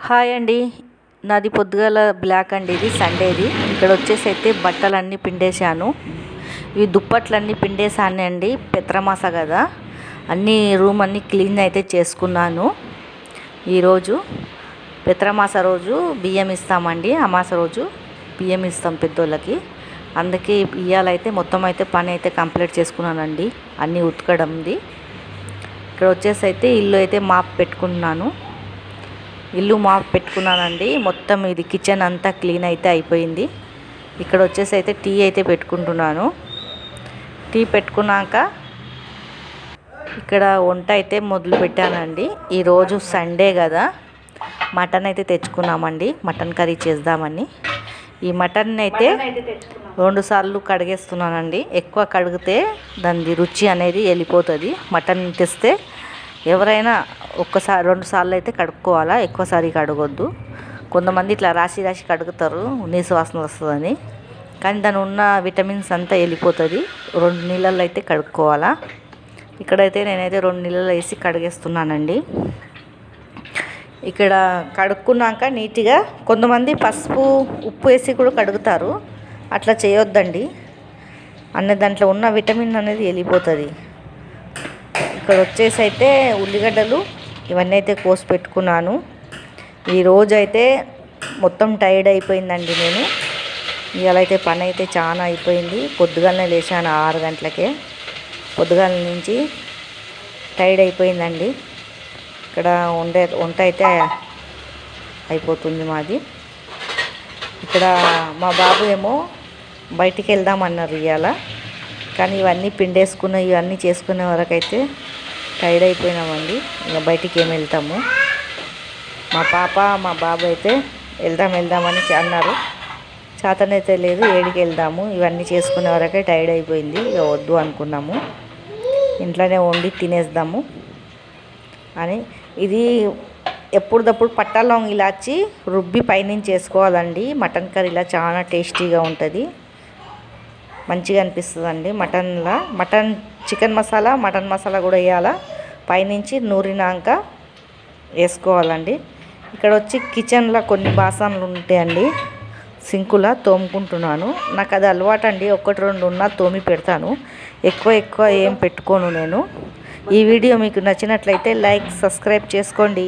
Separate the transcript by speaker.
Speaker 1: Hi అండి. నాది పొద్దుగాల బ్లాక్ అండి. ఇది సండేది. ఇక్కడ వచ్చేసి అయితే బట్టలన్నీ పిండేశాను. ఇవి దుప్పట్లన్నీ పిండేశాను అండి. పెత్రమాస కదా, అన్నీ రూమ్ అన్నీ క్లీన్ అయితే చేసుకున్నాను. ఈరోజు పెత్రమాస రోజు బియ్యం ఇస్తామండి. అమాస రోజు బియ్యం ఇస్తాం పెద్దోళ్ళకి. అందుకే ఇవాళైతే మొత్తం అయితే పని అయితే కంప్లీట్ చేసుకున్నానండి. అన్నీ ఉతకడంది. ఇక్కడ వచ్చేసి అయితే ఇల్లు అయితే మాప్ పెట్టుకున్నాను. ఇల్లు మాప్ పెట్టుకున్నానండి. మొత్తం ఇది కిచెన్ అంతా క్లీన్ అయితే అయిపోయింది. ఇక్కడ వచ్చేసి అయితే టీ అయితే పెట్టుకుంటున్నాను. టీ పెట్టుకున్నాక ఇక్కడ వంట అయితే మొదలు పెట్టానండి. ఈరోజు సండే కదా, మటన్ అయితే తెచ్చుకున్నామండి. మటన్ కర్రీ చేద్దామని ఈ మటన్ అయితే 2 సార్లు కడిగేస్తున్నానండి. ఎక్కువ కడిగితే దాని రుచి అనేది వెళ్ళిపోతుంది. మటన్ తెస్తే ఎవరైనా ఒక్కసారి 2 సార్లు అయితే కడుక్కోవాలా, ఎక్కువసారి కడగొద్దు. కొంతమంది ఇట్లా రాసి రాసి కడుగుతారు, నీసు వాసన వస్తుందని. కానీ దాని ఉన్న విటమిన్స్ అంతా వెళ్ళిపోతుంది. 2 నీళ్ళల్లో అయితే కడుక్కోవాలా. ఇక్కడైతే నేనైతే 2 నీళ్ళలో వేసి కడిగేస్తున్నానండి. ఇక్కడ కడుక్కున్నాక నీట్గా కొంతమంది పసుపు ఉప్పు వేసి కూడా కడుగుతారు. అట్లా చేయొద్దండి. దాంట్లో ఉన్న విటమిన్ అనేది వెళ్ళిపోతుంది. ఇక్కడ వచ్చేసి అయితే ఉల్లిగడ్డలు ఇవన్నీ అయితే కోసి పెట్టుకున్నాను. ఈరోజు అయితే మొత్తం టైర్డ్ అయిపోయిందండి. నేను ఇవాళ అయితే పని అయితే చాలా అయిపోయింది. పొద్దుగాలనే లేచాను 6 గంటలకే. పొద్దుగాల నుంచి టైర్డ్ అయిపోయిందండి. ఇక్కడ వంట అయితే అయిపోతుంది మాది. ఇక్కడ మా బాబు ఏమో బయటికి వెళ్దామన్నారు ఇవాళ. కానీ ఇవన్నీ పిండేసుకున్న ఇవన్నీ చేసుకునే వరకు అయితే టైర్డ్ అయిపోయినామండి. ఇంకా బయటికి ఏమి వెళ్తాము. మా పాప మా బాబు అయితే వెళ్దామని అన్నారు. చేతనైతే లేదు, ఏడికి వెళ్దాము. ఇవన్నీ చేసుకునే వరకే టైర్డ్ అయిపోయింది. ఇక వద్దు అనుకున్నాము. ఇంట్లోనే వండి తినేద్దాము అని. ఇది ఎప్పుడప్పుడు పట్టా లవంగ ఇలాచి రుబ్బి పైనుంచి వేసుకోవాలండి. మటన్ కర్రీలా చాలా టేస్టీగా ఉంటుంది, మంచిగా అనిపిస్తుందండి. Mutton chicken masala, mutton masala కూడా వేయాలా. పైనుంచి నూరినాక వేసుకోవాలండి. ఇక్కడ వచ్చి కిచెన్లో కొన్ని బాసనలు ఉంటాయండి. సింకులా తోముకుంటున్నాను. నాకు అది అలవాటు అండి. 1-2 ఉన్నా తోమి పెడతాను. ఎక్కువ ఏం పెట్టుకోను నేను. ఈ వీడియో మీకు నచ్చినట్లయితే లైక్, సబ్స్క్రైబ్ చేసుకోండి.